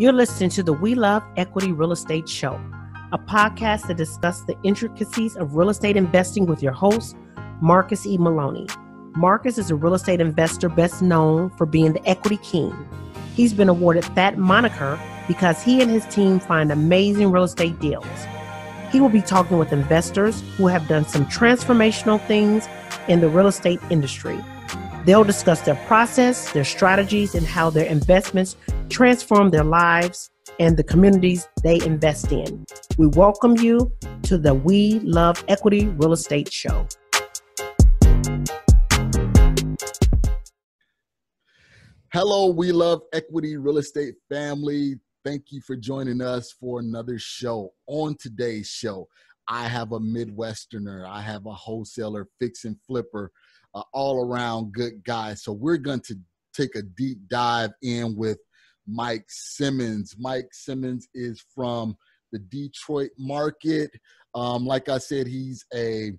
You're listening to the We Love Equity Real Estate Show, a podcast that discusses the intricacies of real estate investing with your host, Marcus E. Maloney. Marcus is a real estate investor best known for being the equity king. He's been awarded that moniker because he and his team find amazing real estate deals. He will be talking with investors who have done some transformational things in the real estate industry. They'll discuss their process, their strategies, and how their investments transform their lives and the communities they invest in. We welcome you to the We Love Equity Real Estate Show. Hello, We Love Equity Real Estate family. Thank you for joining us for another show. On today's show, I have a Midwesterner, I have a wholesaler, fix and flipper, all-around good guy. So we're going to take a deep dive in with Mike Simmons. Mike Simmons is from the Detroit market. Like I said, he's a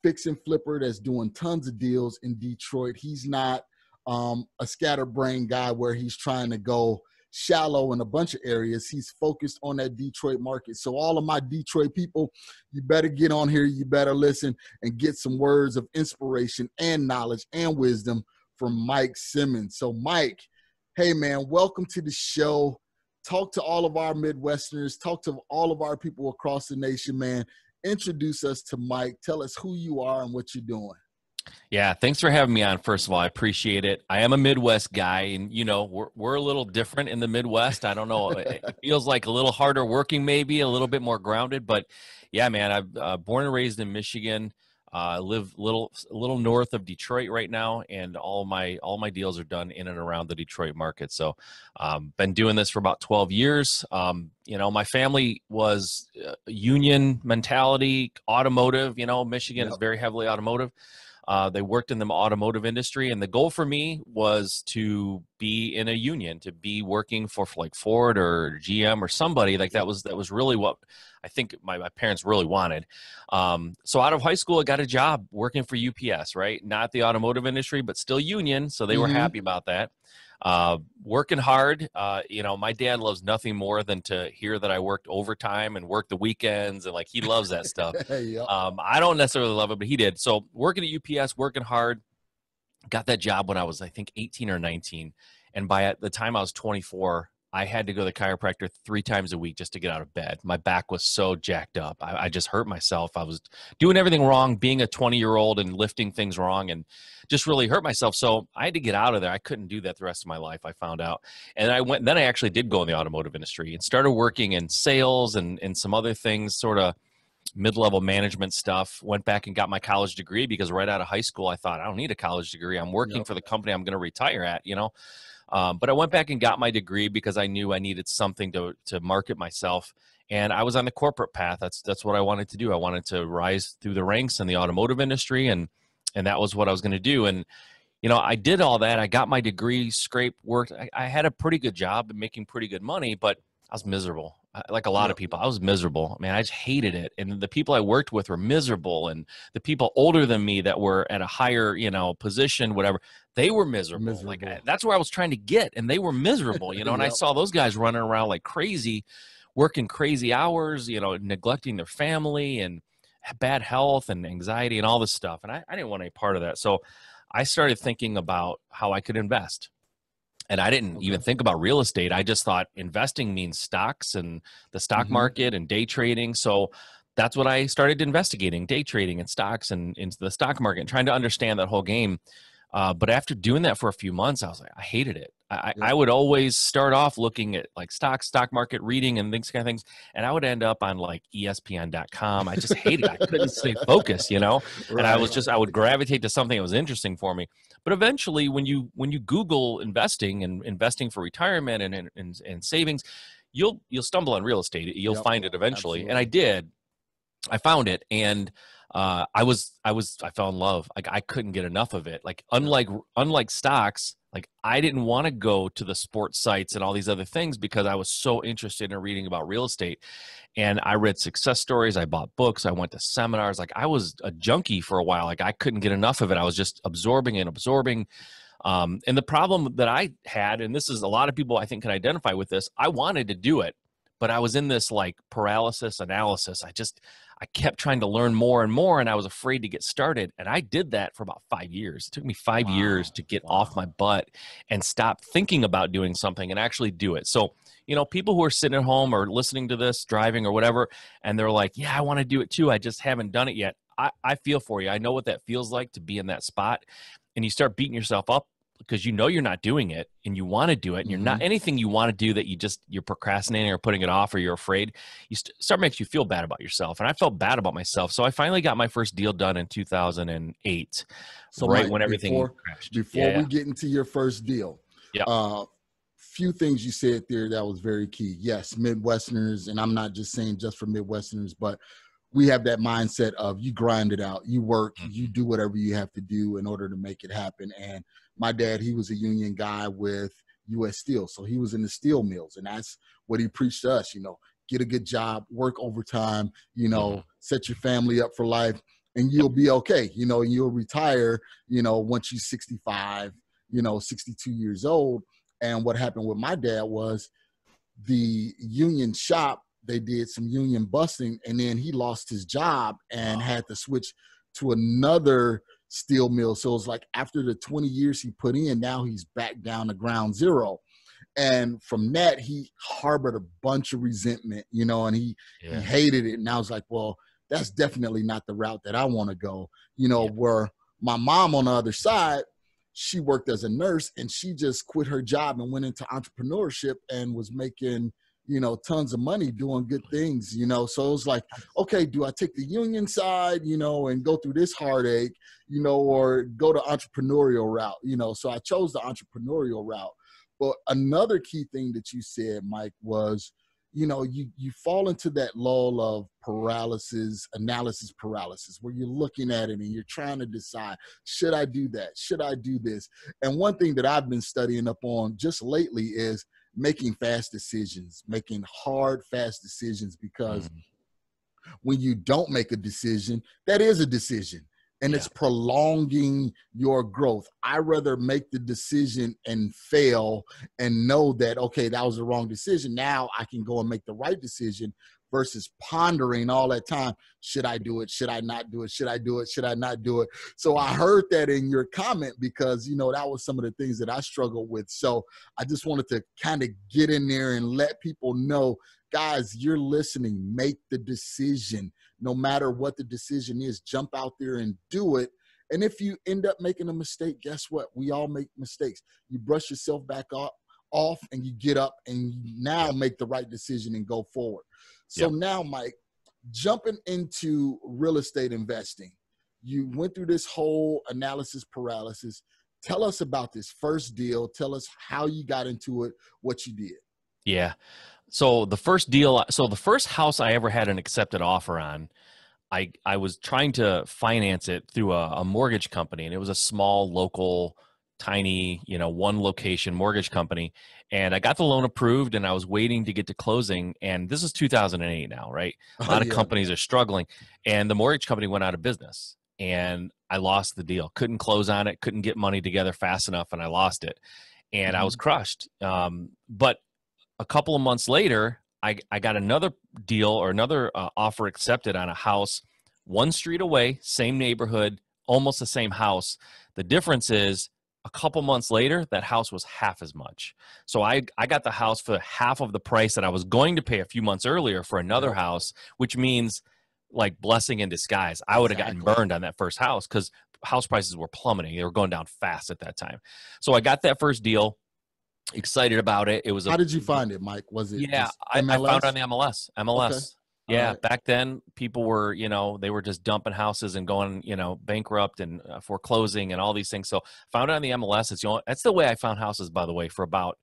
fix and flipper that's doing tons of deals in Detroit. He's not a scatterbrained guy where he's trying to go shallow in a bunch of areas. He's focused on that Detroit market. So all of my Detroit people, you better get on here, you better listen and get some words of inspiration and knowledge and wisdom from Mike Simmons. So Mike, hey man, welcome to the show. Talk to all of our Midwesterners, talk to all of our people across the nation, man. Introduce us to Mike. Tell us who you are and what you're doing. Yeah, thanks for having me on. First of all, I appreciate it. I am a Midwest guy, and you know we're a little different in the Midwest. I don't know, it feels like a little harder working, maybe a little bit more grounded. But yeah, man, I'm born and raised in Michigan. Live a little north of Detroit right now, and all my deals are done in and around the Detroit market. So, been doing this for about 12 years. You know, my family was union mentality, automotive. You know, Michigan is very heavily automotive. They worked in the automotive industry, and the goal for me was to be in a union, to be working for like Ford or GM or somebody like that was really what I think my parents really wanted. So out of high school, I got a job working for UPS, right? Not the automotive industry, but still union. So they were happy about that. Working hard. You know, my dad loves nothing more than to hear that I worked overtime and worked the weekends, and like he loves that stuff. I don't necessarily love it, but he did. So working at UPS, working hard, got that job when I was, I think, 18 or 19. And by the time I was 24, I had to go to the chiropractor 3 times a week just to get out of bed. My back was so jacked up. I just hurt myself. I was doing everything wrong, being a 20-year-old and lifting things wrong, and just really hurt myself. So I had to get out of there. I couldn't do that the rest of my life, I found out. And then I actually did go in the automotive industry and started working in sales and some other things, sort of mid-level management stuff. Went back and got my college degree because right out of high school, I thought, I don't need a college degree. I'm working for the company I'm going to retire at, you know. But I went back and got my degree because I knew I needed something to market myself. And I was on the corporate path. That's what I wanted to do. I wanted to rise through the ranks in the automotive industry, and that was what I was going to do. And, you know, I did all that. I got my degree, worked. I had a pretty good job and making pretty good money, but I was miserable. Like a lot of people, I was miserable. Man, I just hated it. And the people I worked with were miserable. And the people older than me that were at a higher, you know, position, whatever, they were miserable. Like that's where I was trying to get. And they were miserable, you know, and I saw those guys running around like crazy, working crazy hours, you know, neglecting their family and bad health and anxiety and all this stuff. And I didn't want any part of that. So I started thinking about how I could invest. And I didn't even think about real estate. I just thought investing means stocks and the stock market and day trading. So that's what I started investigating, day trading and stocks and into the stock market and trying to understand that whole game. But after doing that for a few months, I was like, I hated it. I would always start off looking at like stock market reading and things, kind of things. And I would end up on like ESPN.com. I just hated it. I couldn't stay focused, you know, and I would gravitate to something that was interesting for me. But eventually when you Google investing and investing for retirement and savings, you'll stumble on real estate. You'll find it eventually. Absolutely. And I did. I found it. And I fell in love. Like I couldn't get enough of it. Like unlike stocks, like I didn't want to go to the sports sites and all these other things because I was so interested in reading about real estate. And I read success stories. I bought books. I went to seminars. Like I was a junkie for a while. Like I couldn't get enough of it. I was just absorbing. And the problem that I had, and this is a lot of people I think can identify with this, I wanted to do it, but I was in this like paralysis analysis. I kept trying to learn more and more, and I was afraid to get started. And I did that for about 5 years. It took me 5 years to get off my butt and stop thinking about doing something and actually do it. So, people who are sitting at home or listening to this, driving or whatever, and they're like, yeah, I want to do it too. I just haven't done it yet. I feel for you. I know what that feels like to be in that spot. And you start beating yourself up because you're not doing it and you want to do it, and you're not anything you want to do that you're procrastinating or putting it off or you're afraid, start makes you feel bad about yourself. And I felt bad about myself. So I finally got my first deal done in 2008. So right Mike, when everything crashed. Before we get into your first deal, few things you said there that was very key. Yes, Midwesterners, and I'm not just saying just for Midwesterners, but we have that mindset of you grind it out, you work, you do whatever you have to do in order to make it happen. And my dad, he was a union guy with U.S. Steel. So he was in the steel mills, and that's what he preached to us, get a good job, work overtime, set your family up for life, and you'll be okay. You'll retire, once you're 65, 62 years old. And what happened with my dad was the union shop, they did some union busting, and then he lost his job and had to switch to another steel mill. So it was like after the 20 years he put in, now he's back down to ground zero. And from that, he harbored a bunch of resentment, and he hated it. And I was like, well, that's definitely not the route that I want to go, where my mom on the other side, she worked as a nurse, and she just quit her job and went into entrepreneurship and was making, tons of money doing good things, So it was like, okay, do I take the union side, and go through this heartache, or go the entrepreneurial route, So I chose the entrepreneurial route. But another key thing that you said, Mike, was, you fall into that lull of analysis paralysis, where you're looking at it and you're trying to decide, should I do that? Should I do this? And one thing that I've been studying up on just lately is making fast decisions, making hard, fast decisions, because when you don't make a decision, that is a decision. And it's prolonging your growth. I rather make the decision and fail and know that, okay, that was the wrong decision. Now I can go and make the right decision versus pondering all that time. Should I do it? Should I not do it? Should I do it? Should I not do it? So I heard that in your comment because, that was some of the things that I struggled with. So I just wanted to kind of get in there and let people know, guys, you're listening, make the decision. No matter what the decision is, jump out there and do it. And if you end up making a mistake, guess what? We all make mistakes. You brush yourself back off and you get up and you now make the right decision and go forward. So now, Mike, jumping into real estate investing, you went through this whole analysis paralysis. Tell us about this first deal. Tell us how you got into it, what you did. Yeah. So the first house I ever had an accepted offer on, I was trying to finance it through a mortgage company, and it was a small, local, tiny, one location mortgage company. And I got the loan approved, and I was waiting to get to closing. And this is 2008 now, right? A lot of companies are struggling, and the mortgage company went out of business, and I lost the deal. Couldn't close on it, couldn't get money together fast enough, and I lost it. And I was crushed. But a couple of months later, I got another deal or another offer accepted on a house 1 street away, same neighborhood, almost the same house. The difference is a couple months later, that house was half as much. So I got the house for half of the price that I was going to pay a few months earlier for another house, which means like blessing in disguise. I would have gotten burned on that first house because house prices were plummeting. They were going down fast at that time. So I got that first deal. Excited about it. It was. How did you find it, Mike? Was it? Yeah, I found it on the MLS. Okay. Yeah, right. Back then people were, they were just dumping houses and going, bankrupt and foreclosing and all these things. So found it on the MLS. That's the way I found houses, by the way, for about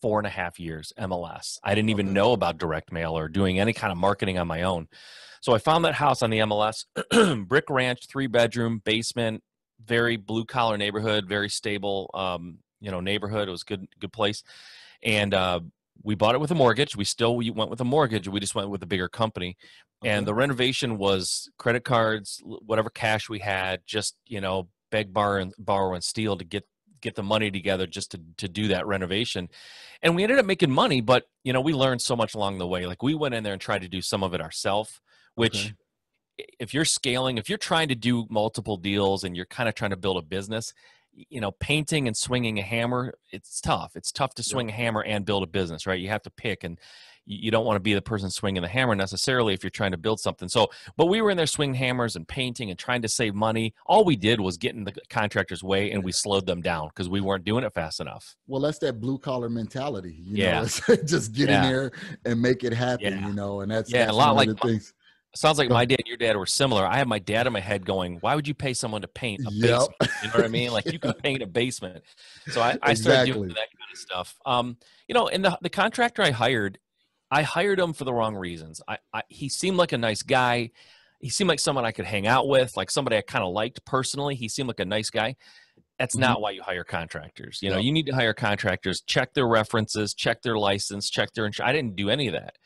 4.5 years. MLS. I didn't even know about direct mail or doing any kind of marketing on my own. So I found that house on the MLS. Brick ranch, 3-bedroom, basement, very blue collar neighborhood, very stable. Neighborhood. It was good place. And we bought it with a mortgage. We went with a mortgage. We just went with a bigger company. And the renovation was credit cards, whatever cash we had, just, beg, borrow, and steal to get get the money together just to do that renovation. And we ended up making money, but we learned so much along the way. Like we went in there and tried to do some of it ourselves, which if you're scaling, if you're trying to do multiple deals and you're kind of trying to build a business, painting and swinging a hammer, it's tough. It's tough to swing a hammer and build a business, right? You have to pick, and you don't want to be the person swinging the hammer necessarily if you're trying to build something. So, but we were in there swinging hammers and painting and trying to save money. All we did was get in the contractor's way, and we slowed them down because we weren't doing it fast enough. Well, that's that blue collar mentality. You know, it's just get in there and make it happen, and that's a lot one like of the things. Sounds like my dad and your dad were similar. I have my dad in my head going, why would you pay someone to paint a basement? You know what I mean? Like you can paint a basement. So I started doing that kind of stuff. And the contractor I hired him for the wrong reasons. He seemed like a nice guy. He seemed like someone I could hang out with, like somebody I kind of liked personally. He seemed like a nice guy. That's not why you hire contractors. You need to hire contractors, check their references, check their license, check their insurance. I didn't do any of that.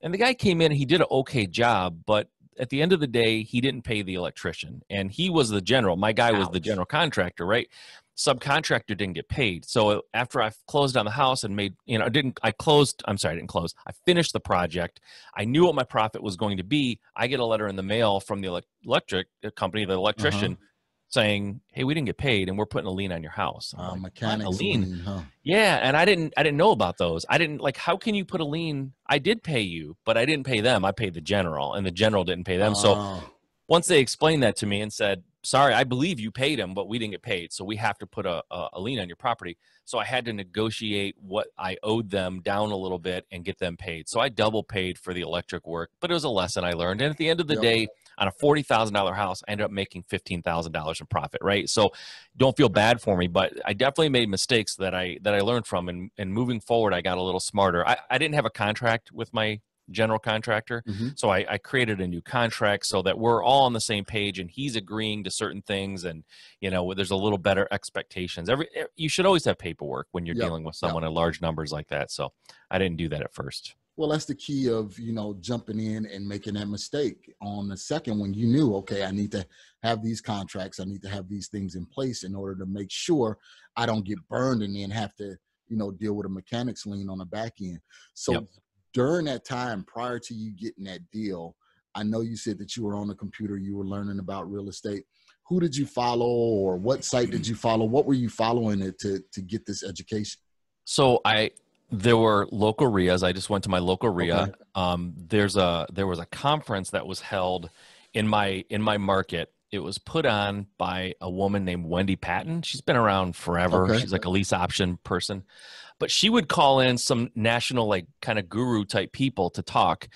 And the guy came in, he did an okay job, but at the end of the day, he didn't pay the electrician. And he was the general. My guy was the general contractor, right? Subcontractor didn't get paid. So after I closed on the house and made, I didn't close. I finished the project. I knew what my profit was going to be. I get a letter in the mail from the electric company, the electrician, saying, hey, we didn't get paid and we're putting a lien on your house. Mechanics lien, huh? Yeah. And I didn't know about those. I didn't how can you put a lien? I did pay you, but I didn't pay them. I paid the general, and the general didn't pay them. So once they explained that to me and said, sorry, I believe you paid him, but we didn't get paid. So we have to put a lien on your property. So I had to negotiate what I owed them down a little bit and get them paid. So I double paid for the electric work, but it was a lesson I learned. And at the end of the day, on a $40,000 house, I ended up making $15,000 in profit, right? So don't feel bad for me, but I definitely made mistakes that I learned from. And moving forward, I got a little smarter. I didn't have a contract with my general contractor. So I created a new contract so that we're all on the same page and he's agreeing to certain things. And, there's a little better expectations. You should always have paperwork when you're dealing with someone in large numbers like that. So I didn't do that at first. Well, that's the key of, jumping in and making that mistake on the second one. You knew, okay, I need to have these contracts. I need to have these things in place in order to make sure I don't get burned and then have to, deal with a mechanics lien on the back end. So during that time, prior to you getting that deal, I know you said that you were on the computer, you were learning about real estate. Who did you follow, or what site did you follow? What were you following to get this education? So there were local RIAs. I just went to my local RIA. There was a conference that was held in my market. It was put on by a woman named Wendy Patton. She's been around forever. She's like a lease option person, but she would call in some national, kind of guru type people to talk.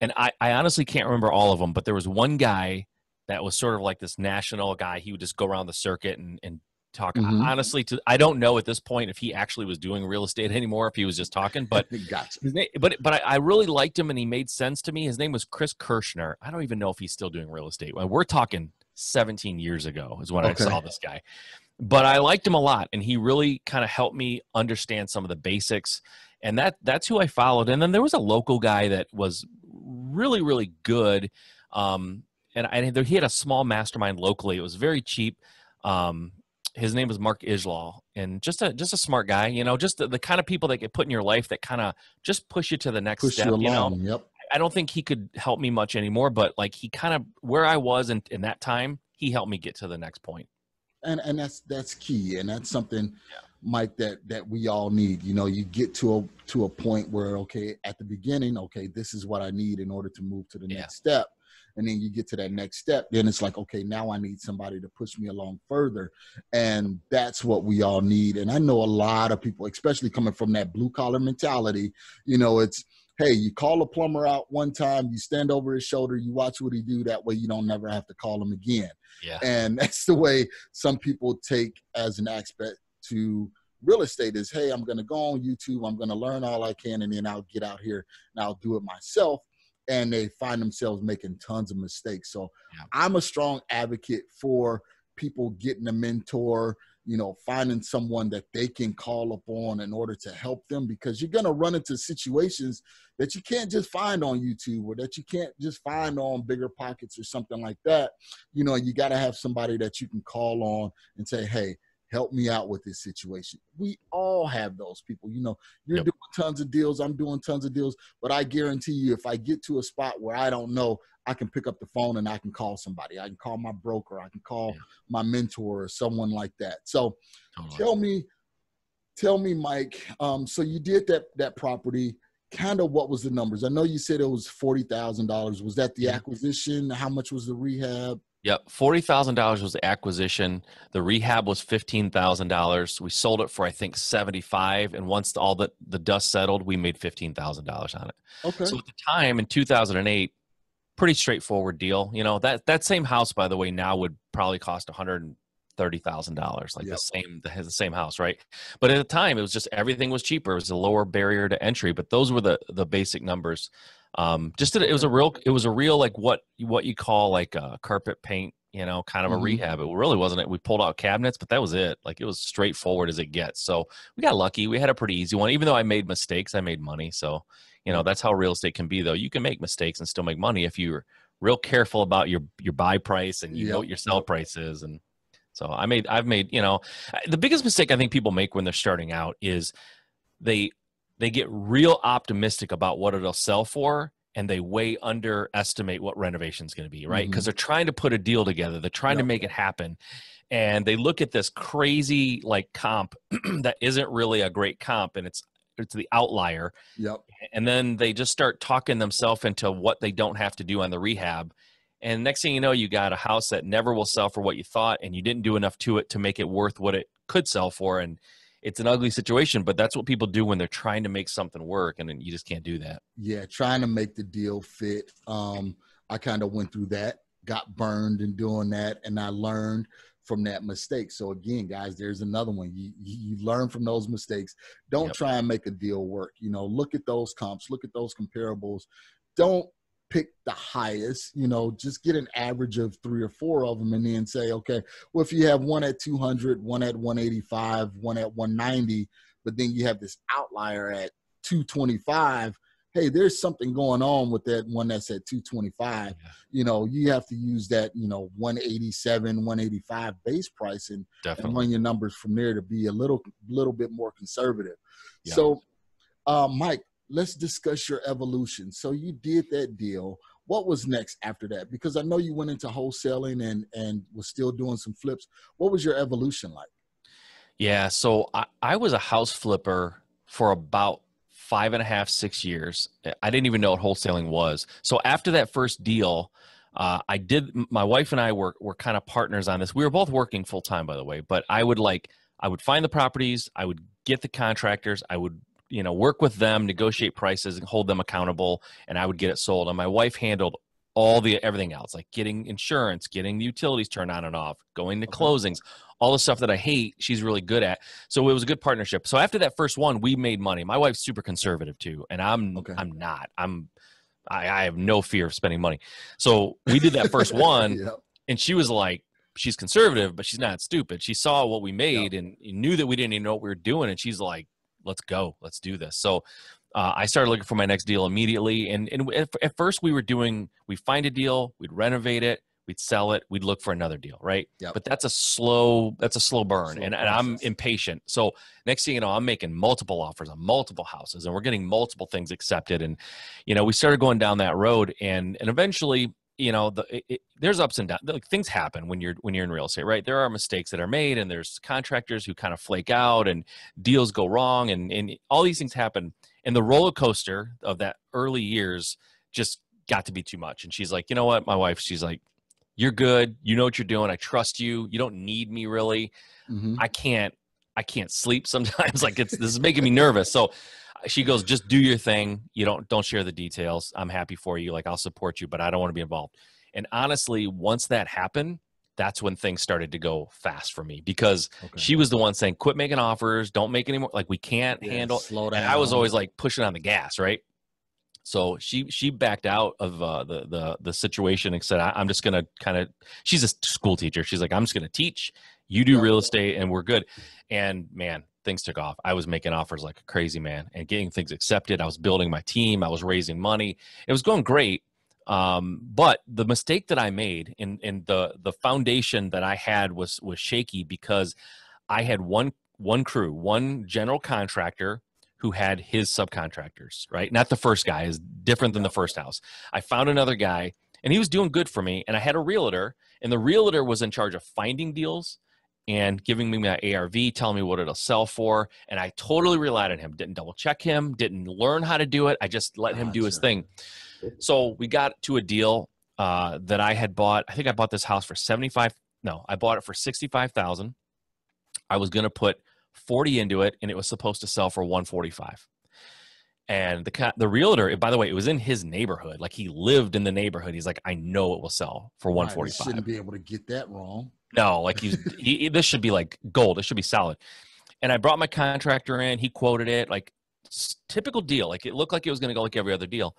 And I honestly can't remember all of them, but there was one guy that was sort of like this national guy. He would just go around the circuit and talk. Honestly, I don't know at this point if he actually was doing real estate anymore, if he was just talking, but I really liked him and he made sense to me. His name was Chris Kirschner. I don't even know if he's still doing real estate. We're talking 17 years ago is when I saw this guy, but I liked him a lot. And he really kind of helped me understand some of the basics, and that's who I followed. And then there was a local guy that was really, really good. And he had a small mastermind locally. It was very cheap. His name was Mark Islal, and just a smart guy, just the kind of people that get put in your life that kind of just push you to the next step. I don't think he could help me much anymore, but he kind of, where I was in that time, he helped me get to the next point. And that's key. And that's something, Mike, that we all need. You get to a point where, okay, at the beginning, okay, this is what I need in order to move to the next step. And then you get to that next step, then it's like, okay, now I need somebody to push me along further. And that's what we all need. And I know a lot of people, especially coming from that blue collar mentality, it's, hey, you call a plumber out one time, you stand over his shoulder, you watch what he do. That way you don't never have to call him again. And that's the way some people take as an aspect to real estate is, hey, I'm going to go on YouTube, I'm going to learn all I can, and then I'll get out here and I'll do it myself. And they find themselves making tons of mistakes. So I'm a strong advocate for people getting a mentor, finding someone that they can call upon in order to help them, because you're going to run into situations that you can't just find on YouTube, or that you can't just find on Bigger Pockets or something like that. You got to have somebody that you can call on and say, hey, help me out with this situation. We all have those people. You know, you're Yep. doing tons of deals, I'm doing tons of deals, but I guarantee you, if I get to a spot where I don't know, I can pick up the phone and I can call somebody. I can call my broker. I can call my mentor or someone like that. So Totally. tell me, Mike, so you did that property. Kind of what was the numbers? I know you said it was $40,000. Was that the acquisition? How much was the rehab? Yep. $40,000 was the acquisition. The rehab was $15,000. We sold it for, I think, 75. And once all the dust settled, we made $15,000 on it. Okay. So at the time in 2008, pretty straightforward deal. You know, that same house, by the way, now would probably cost $130,000, like the same house, right? But at the time, it was just everything was cheaper. It was a lower barrier to entry, but those were the basic numbers. It was a real like what you call like a carpet paint, you know, kind of a rehab. It really wasn't it. We pulled out cabinets, but that was it. Like it was straightforward as it gets. So we got lucky. We had a pretty easy one. Even though I made mistakes, I made money. So, you know, that's how real estate can be, though. You can make mistakes and still make money if you're real careful about your buy price and you know what your sell price is. And so I've made, you know, the biggest mistake I think people make when they're starting out is they get real optimistic about what it'll sell for, and they way underestimate what renovation is going to be, right? Because they're trying to put a deal together. They're trying to make it happen. And they look at this crazy like comp that isn't really a great comp, and it's the outlier. Yep. And then they just start talking themselves into what they don't have to do on the rehab. And next thing you know, you got a house that never will sell for what you thought, and you didn't do enough to it to make it worth what it could sell for. And it's an ugly situation, but that's what people do when they're trying to make something work, and then you just can't do that. Yeah, trying to make the deal fit. I kind of went through that, got burned in doing that, and I learned from that mistake. So again, guys, there's another one. You learn from those mistakes. Don't try and make a deal work. You know, look at those comps, look at those comparables. Don't pick the highest, you know, just get an average of 3 or 4 of them and then say, okay, well, if you have one at 200, one at 185, one at 190, but then you have this outlier at 225, hey, there's something going on with that one that's at 225. You know, you have to use that, you know, 187, 185 base price and run your numbers from there to be a little bit more conservative. Yeah. So, Mike, let's discuss your evolution. So you did that deal. What was next after that? Because I know you went into wholesaling and was still doing some flips. What was your evolution like? Yeah, so I was a house flipper for about 5.5, 6 years. I didn't even know what wholesaling was. So after that first deal, my wife and I were kind of partners on this. We were both working full time, by the way, but I would find the properties, I would get the contractors, I would, you know, work with them, negotiate prices and hold them accountable, and I would get it sold. And my wife handled everything else, like getting insurance, getting the utilities turned on and off, going to closings, all the stuff that I hate, she's really good at. So it was a good partnership. So after that first one, we made money. My wife's super conservative too, and I'm not. I have no fear of spending money. So we did that first one, and she was like, she's conservative, but she's not stupid. She saw what we made and knew that we didn't even know what we were doing, and she's like, let's go, let's do this. So I started looking for my next deal immediately. And at first we'd find a deal, we'd renovate it, we'd sell it, we'd look for another deal, right? Yep. But that's a slow burn, and I'm impatient. So next thing you know, I'm making multiple offers on multiple houses, and we're getting multiple things accepted. And, you know, we started going down that road, and eventually, you know, there's ups and downs. Like, things happen when you're in real estate, right? There are mistakes that are made, and there's contractors who kind of flake out, and deals go wrong, and all these things happen. And the roller coaster of that early years just got to be too much. And she's like, you know what, my wife, she's like, you're good. You know what you're doing. I trust you. You don't need me, really. I can't sleep sometimes. Like, this is making me nervous. So she goes, just do your thing. You don't share the details. I'm happy for you. Like, I'll support you, but I don't want to be involved. And honestly, once that happened, that's when things started to go fast for me, because she was the one saying, quit making offers. Don't make any more. Like, we can't handle. Slow down. And I was always like pushing on the gas, right? So she backed out of the situation and said, I'm just going to she's a school teacher. She's like, I'm just going to teach. You do real estate and we're good. And man, things took off. I was making offers like a crazy man and getting things accepted. I was building my team. I was raising money. It was going great. But the mistake that I made in the foundation that I had was shaky, because I had one crew, one general contractor who had his subcontractors, right? Not the first guy, is different than the first house. I found another guy, and he was doing good for me, and I had a realtor, and the realtor was in charge of finding deals and giving me my ARV, telling me what it'll sell for, and I totally relied on him. Didn't double check him, didn't learn how to do it. I just let him do his thing. So we got to a deal that I had bought. I think I bought this house for I bought it for $65,000. I was going to put 40 into it, and it was supposed to sell for 145. And the realtor, by the way, it was in his neighborhood. Like, he lived in the neighborhood. He's like, I know it will sell for 145. Shouldn't be able to get that wrong. No, like this should be like gold. It should be solid. And I brought my contractor in. He quoted it, like typical deal. Like, it looked like it was going to go like every other deal.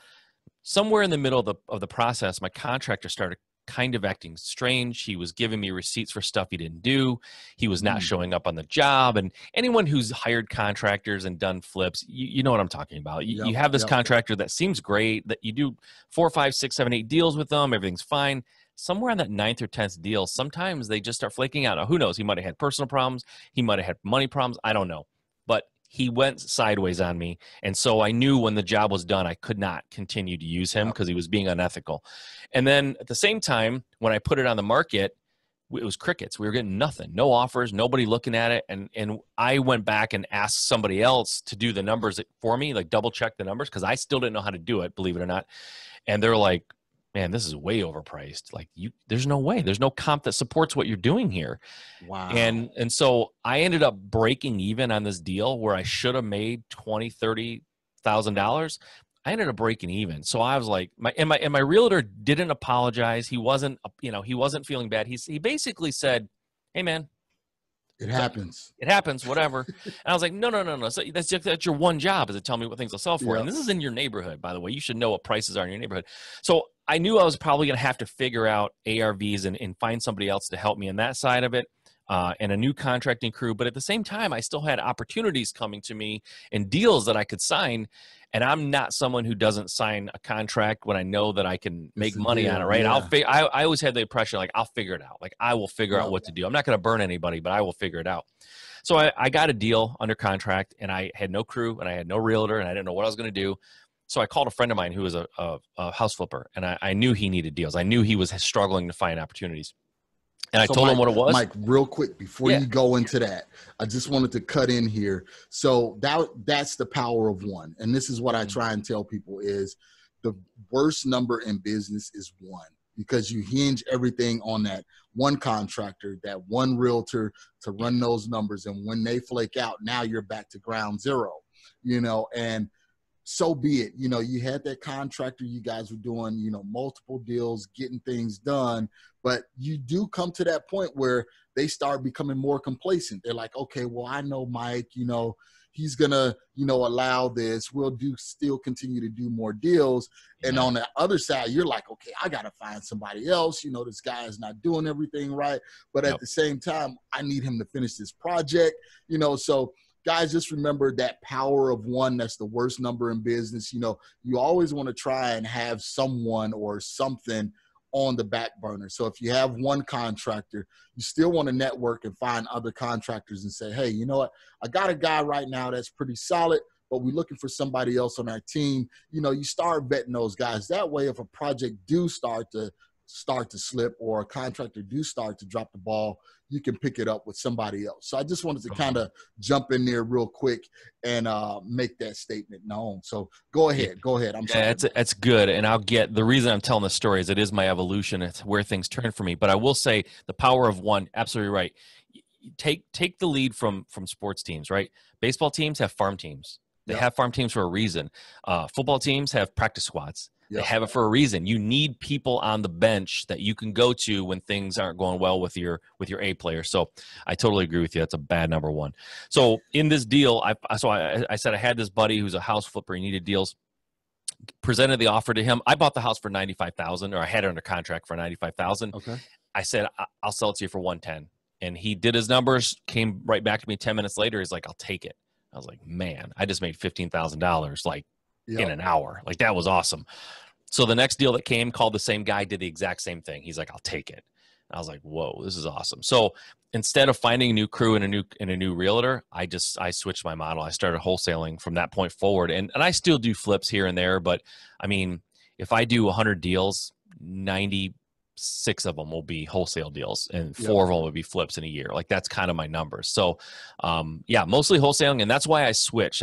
Somewhere in the middle of the process, my contractor started kind of acting strange. He was giving me receipts for stuff he didn't do. He was not showing up on the job. And anyone who's hired contractors and done flips, you know what I'm talking about. You have this contractor that seems great, that you do 4, 5, 6, 7, 8 deals with them. Everything's fine. Somewhere on that 9th or 10th deal, sometimes they just start flaking out. Now, who knows? He might have had personal problems. He might have had money problems. I don't know. But he went sideways on me. And so I knew when the job was done, I could not continue to use him because he was being unethical. And then at the same time, when I put it on the market, it was crickets. We were getting nothing, no offers, nobody looking at it. And I went back and asked somebody else to do the numbers for me, like double check the numbers, because I still didn't know how to do it, believe it or not. And they're like, man, this is way overpriced. Like, there's no way. There's no comp that supports what you're doing here. Wow. And so I ended up breaking even on this deal where I should have made $20,000, $30,000. I ended up breaking even. So I was like, my realtor didn't apologize. He wasn't, he wasn't feeling bad. He basically said, hey man, it happens. It happens, whatever. And I was like, no. So that's your one job, is to tell me what things will sell for. And this is in your neighborhood, by the way. You should know what prices are in your neighborhood. So I knew I was probably going to have to figure out ARVs and find somebody else to help me in that side of it, and a new contracting crew. But at the same time, I still had opportunities coming to me and deals that I could sign. And I'm not someone who doesn't sign a contract when I know that I can make money on it, right? Yeah. I always had the impression, like, I'll figure it out. Like, I will figure out what to do. I'm not going to burn anybody, but I will figure it out. So I got a deal under contract, and I had no crew, and I had no realtor, and I didn't know what I was going to do. So I called a friend of mine who was a house flipper, and I knew he needed deals. I knew he was struggling to find opportunities. And I told him what it was. Mike, real quick, before you go into that, I just wanted to cut in here. So that's the power of one. And this is what I try and tell people is the worst number in business is one, because you hinge everything on that one contractor, that one realtor to run those numbers. And when they flake out, now you're back to ground zero, and so be it. You had that contractor, you guys were doing, multiple deals, getting things done, but you do come to that point where they start becoming more complacent. They're like, okay, well, I know Mike, he's going to, allow this. We'll still continue to do more deals. And on the other side, you're like, okay, I got to find somebody else. This guy is not doing everything right. But at the same time, I need him to finish this project, so guys, just remember that power of one. That's the worst number in business. You always want to try and have someone or something on the back burner. So if you have one contractor, you still want to network and find other contractors and say, hey, you know what? I got a guy right now that's pretty solid, but we're looking for somebody else on our team. You start vetting those guys. That way, if a project do start to slip or a contractor do start to drop the ball, you can pick it up with somebody else. So I just wanted to kind of jump in there real quick and make that statement known. So go ahead. I'm sorry. That's good. And the reason I'm telling this story is it is my evolution. It's where things turn for me. But I will say the power of one, absolutely right. Take the lead from sports teams, right? Baseball teams have farm teams. They have farm teams for a reason. Football teams have practice squads. They have it for a reason. You need people on the bench that you can go to when things aren't going well with your A player. So I totally agree with you. That's a bad number one. So in this deal, I said I had this buddy who's a house flipper. He needed deals. Presented the offer to him. I bought the house for $95,000, or I had it under contract for $95,000. Okay. I said I'll sell it to you for $110,000, and he did his numbers. Came right back to me 10 minutes later. He's like, I'll take it. I was like, man, I just made $15,000 like in an hour. Like, that was awesome. So the next deal that came, called the same guy, did the exact same thing. He's like, I'll take it. And I was like, whoa, this is awesome. So instead of finding a new crew and a new realtor, I switched my model. I started wholesaling from that point forward, and I still do flips here and there. But I mean, if I do 100 deals, 96 of them will be wholesale deals, and 4 of them will be flips in a year. Like that's kind of my numbers. So, yeah, mostly wholesaling, and that's why I switched.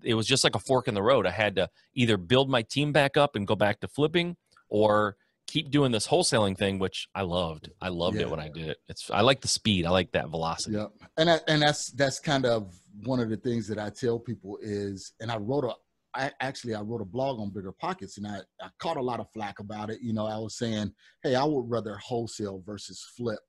It was just like a fork in the road. I had to either build my team back up and go back to flipping, or keep doing this wholesaling thing, which I loved. I loved it when I did it. I like the speed. I like that velocity. Yeah. And that's kind of one of the things that I tell people is, and I wrote a blog on Bigger Pockets, and I caught a lot of flack about it. You know, I was saying, hey, I would rather wholesale versus flip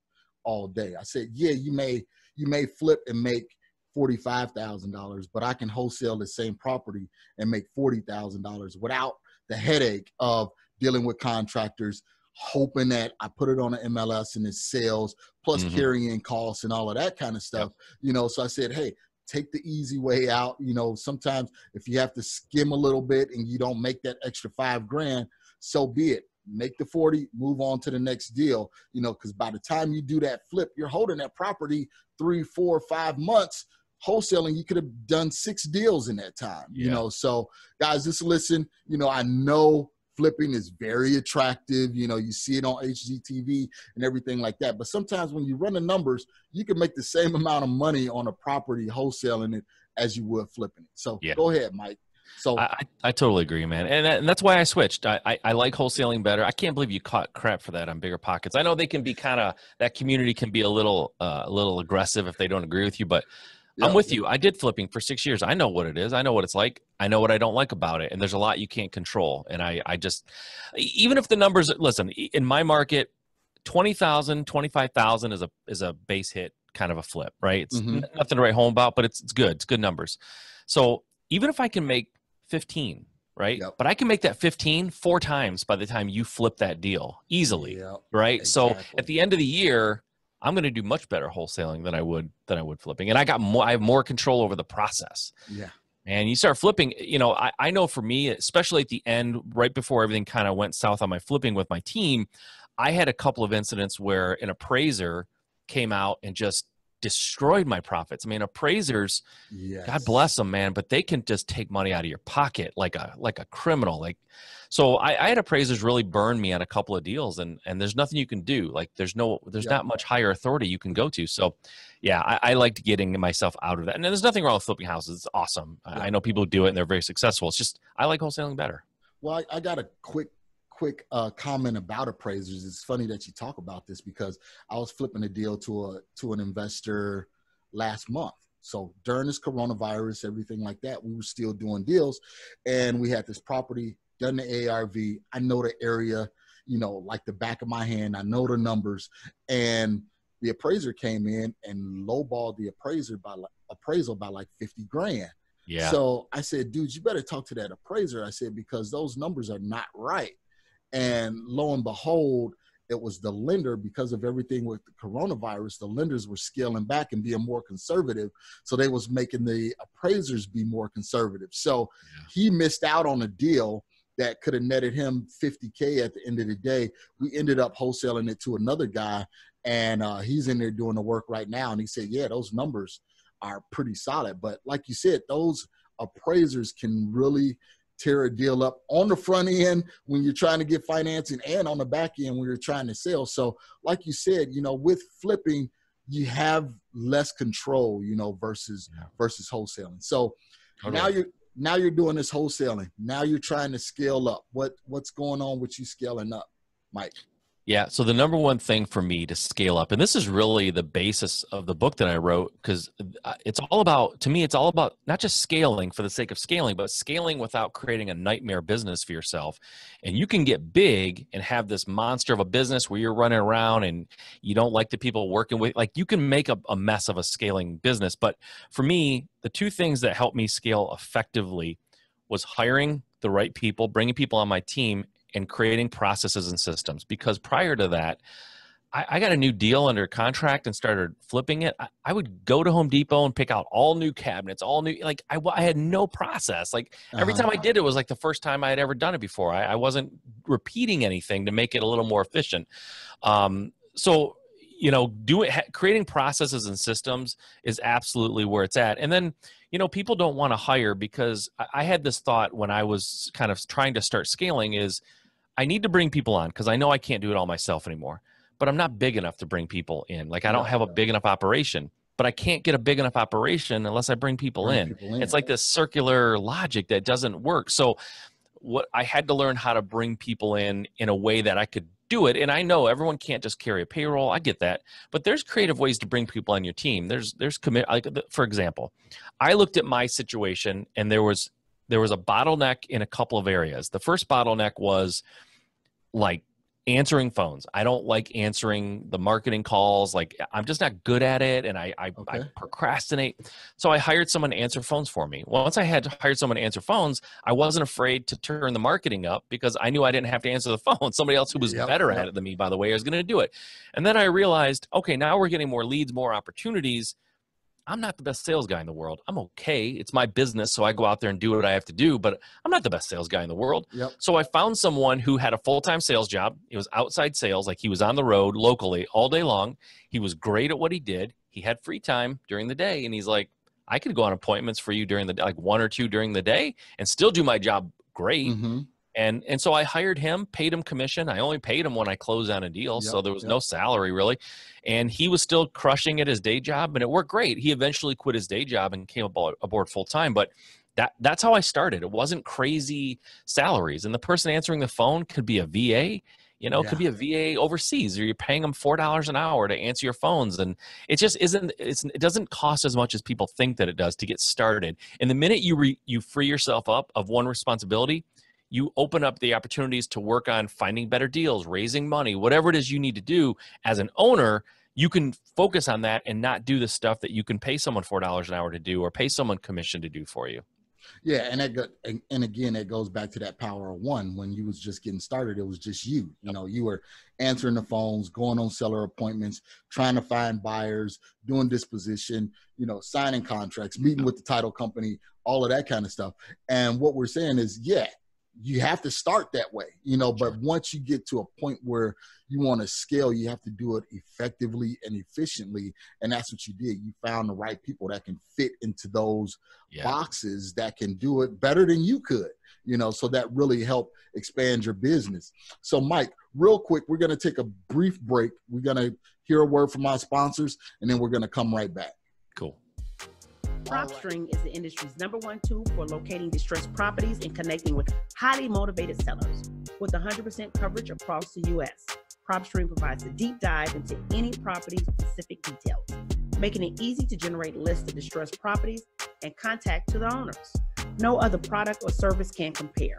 all day. I said, yeah, you may flip and make $45,000, but I can wholesale the same property and make $40,000 without the headache of dealing with contractors, hoping that I put it on an MLS and it sells, plus carrying costs and all of that kind of stuff. You know, so I said, hey, take the easy way out. You know, sometimes if you have to skim a little bit and you don't make that extra $5,000, so be it. Make the 40, move on to the next deal, you know, because by the time you do that flip, you're holding that property 3, 4, 5 months. Wholesaling, you could have done 6 deals in that time, you know. So guys, just listen, you know, I know flipping is very attractive. You know, you see it on HGTV and everything like that. But sometimes when you run the numbers, you can make the same amount of money on a property wholesaling it as you would flipping it. So go ahead, Mike. So I totally agree, man. And that's why I switched. I like wholesaling better. I can't believe you caught crap for that on Bigger Pockets. I know they can be that community can be a little aggressive if they don't agree with you, but I'm with you. I did flipping for 6 years. I know what it is. I know what it's like. I know what I don't like about it. And there's a lot you can't control. And I just, even if the numbers, listen, in my market, 20,000, 25,000 is a base hit kind of a flip, right? It's nothing to write home about, but it's good. It's good numbers. So even if I can make 15, right? But I can make that 15 4 times by the time you flip that deal easily, right? Exactly. So at the end of the year, I'm going to do much better wholesaling than I would flipping. And I have more control over the process. Yeah. And you start flipping, you know, I know for me, especially at the end, right before everything kind of went south on my flipping with my team, I had a couple of incidents where an appraiser came out and just destroyed my profits. I mean, appraisers, God bless them, man, but they can just take money out of your pocket like a criminal. So I had appraisers really burn me on a couple of deals, and there's nothing you can do. Like there's not much higher authority you can go to. So yeah, I liked getting myself out of that. And there's nothing wrong with flipping houses. It's awesome. I know people who do it and they're very successful. It's just, I like wholesaling better. Well, I got a quick comment about appraisers. It's funny that you talk about this because I was flipping a deal to an investor last month. So during this coronavirus, everything like that, we were still doing deals, and we had this property done the ARV. I know the area, you know, like the back of my hand. I know the numbers, and the appraiser came in and lowballed the appraisal by like 50 grand. Yeah. So I said, dude, you better talk to that appraiser. I said, because those numbers are not right. And lo and behold, it was the lender, because of everything with the coronavirus, the lenders were scaling back and being more conservative. So they was making the appraisers be more conservative. So he missed out on a deal that could have netted him 50K at the end of the day. We ended up wholesaling it to another guy, and he's in there doing the work right now. And he said, yeah, those numbers are pretty solid. But like you said, those appraisers can really tear a deal up on the front end when you're trying to get financing, and on the back end when you're trying to sell. So like you said, you know, with flipping, you have less control, you know, versus wholesaling. So now you're doing this wholesaling. Now you're trying to scale up. What's going on with you scaling up, Mike? Yeah. So the number one thing for me to scale up, and this is really the basis of the book that I wrote, because it's all about, to me, it's all about not just scaling for the sake of scaling, but scaling without creating a nightmare business for yourself. And you can get big and have this monster of a business where you're running around and you don't like the people working with, like you can make a mess of a scaling business. But for me, the 2 things that helped me scale effectively was hiring the right people, bringing people on my team, and creating processes and systems. Because prior to that, I got a new deal under contract and started flipping it. I would go to Home Depot and pick out all new cabinets, all new, like I had no process. Like every time I did it was like the first time I had ever done it before. I wasn't repeating anything to make it a little more efficient. So creating processes and systems is absolutely where it's at. And then, people don't want to hire because I had this thought when I was kind of trying to start scaling is I need to bring people on because I know I can't do it all myself anymore, but I'm not big enough to bring people in. Like I don't have a big enough operation, but I can't get a big enough operation unless I bring people in. It's like this circular logic that doesn't work. So what I had to learn how to bring people in a way that I could do it. And I know everyone can't just carry a payroll. I get that, but there's creative ways to bring people on your team. There's for example, I looked at my situation and there was a bottleneck in a couple of areas. The first bottleneck was like answering phones. I don't like answering the marketing calls. Like I'm just not good at it. And I procrastinate. So I hired someone to answer phones for me. Once I had hired someone to answer phones, I wasn't afraid to turn the marketing up because I knew I didn't have to answer the phone. Somebody else who was better at it than me, by the way, is going to do it. And then I realized, okay, now we're getting more leads, more opportunities. I'm not the best sales guy in the world. I'm okay. It's my business, so I go out there and do what I have to do, but I'm not the best sales guy in the world. So I found someone who had a full-time sales job. It was outside sales, like he was on the road locally all day long. He was great at what he did. He had free time during the day, and he's like, I could go on appointments for you during the day, like 1 or 2 during the day, and still do my job great. And so I hired him, paid him commission. I only paid him when I closed on a deal, so there was no salary really. And he was still crushing at his day job, and it worked great. He eventually quit his day job and came aboard full time. But that's how I started. It wasn't crazy salaries. And the person answering the phone could be a VA. It could be a VA overseas, or you're paying them $4 an hour to answer your phones. And it just isn't, it doesn't cost as much as people think that it does to get started. And the minute you free yourself up of one responsibility, you open up the opportunities to work on finding better deals, raising money, whatever it is you need to do as an owner. You can focus on that and not do the stuff that you can pay someone $4 an hour to do or pay someone commission to do for you. Yeah, and again, it goes back to that power of one. When you was just getting started, it was just you. You were answering the phones, going on seller appointments, trying to find buyers, doing disposition, signing contracts, meeting with the title company, all of that kind of stuff. And what we're saying is, you have to start that way, but once you get to a point where you want to scale, you have to do it effectively and efficiently. And that's what you did. You found the right people that can fit into those boxes that can do it better than you could, so that really helped expand your business. So Mike, real quick, we're going to take a brief break. We're going to hear a word from our sponsors, and then we're going to come right back. Cool. Propstream is the industry's #1 tool for locating distressed properties and connecting with highly motivated sellers. With 100% coverage across the U.S., Propstream provides a deep dive into any property's specific details, making it easy to generate lists of distressed properties and contact to the owners. No other product or service can compare.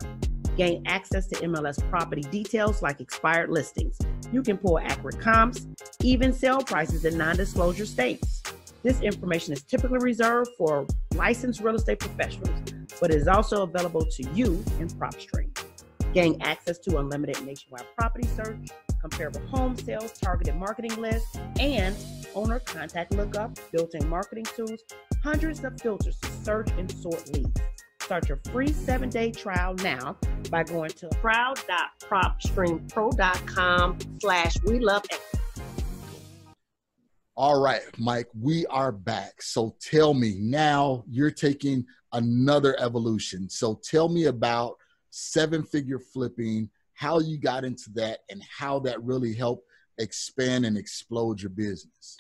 Gain access to MLS property details like expired listings. You can pull accurate comps, even sale prices in non-disclosure states. This information is typically reserved for licensed real estate professionals, but is also available to you in Propstream. Gain access to unlimited nationwide property search, comparable home sales, targeted marketing lists, and owner contact lookup, built-in marketing tools, hundreds of filters to search and sort leads. Start your free 7-day trial now by going to proud.propstreampro.com/WeLoveEquity. All right, Mike, we are back. So tell me, now you're taking another evolution. So tell me about 7-figure flipping, how you got into that, and how that really helped expand and explode your business.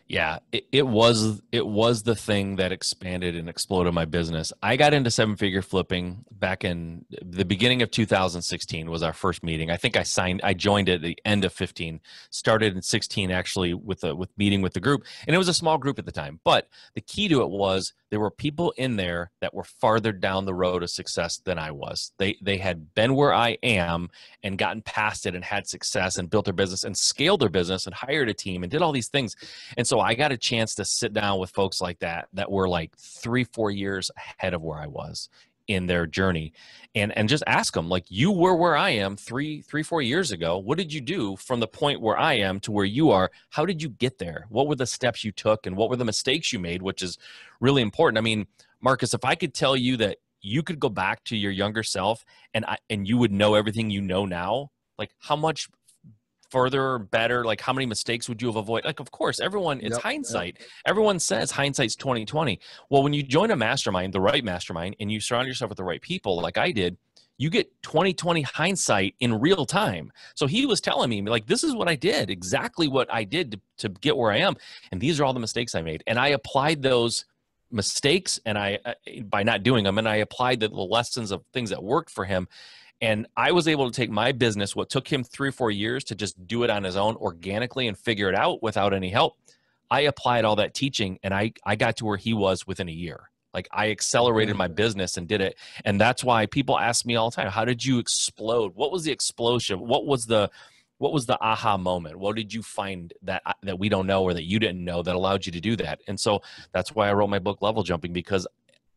Yeah, it was the thing that expanded and exploded my business. I got into 7-figure flipping back in the beginning of 2016 was our first meeting. I think I joined at the end of 15, started in 16 actually with meeting with the group, and it was a small group at the time. But the key to it was there were people in there that were farther down the road of success than I was. They had been where I am and gotten past it and had success and built their business and scaled their business and hired a team and did all these things. And so I got a chance to sit down with folks like that were like 3-4 years ahead of where I was in their journey, and just ask them, like, you were where I am 3-4 years ago. What did you do from the point where I am to where you are? How did you get there? What were the steps you took, and what were the mistakes you made, which is really important. I mean, Marcus, if I could tell you that you could go back to your younger self and you would know everything you know now, like how much further, better? Like, how many mistakes would you have avoided? Like, of course, everyone, it's Yep. hindsight. Everyone says hindsight's 2020. Well, when you join a mastermind, the right mastermind, and you surround yourself with the right people, like I did, you get 2020 hindsight in real time. So he was telling me, like, this is what I did, exactly what I did to get where I am. And these are all the mistakes I made. And I applied those mistakes and by not doing them, and I applied the lessons of things that worked for him. And I was able to take my business, what took him 3 or 4 years to just do it on his own organically and figure it out without any help. I applied all that teaching, and I got to where he was within a year. Like, I accelerated my business and did it. And that's why people ask me all the time, how did you explode? What was the explosion? What was the aha moment? What did you find that we don't know, or that you didn't know, that allowed you to do that? And so that's why I wrote my book, Level Jumping, because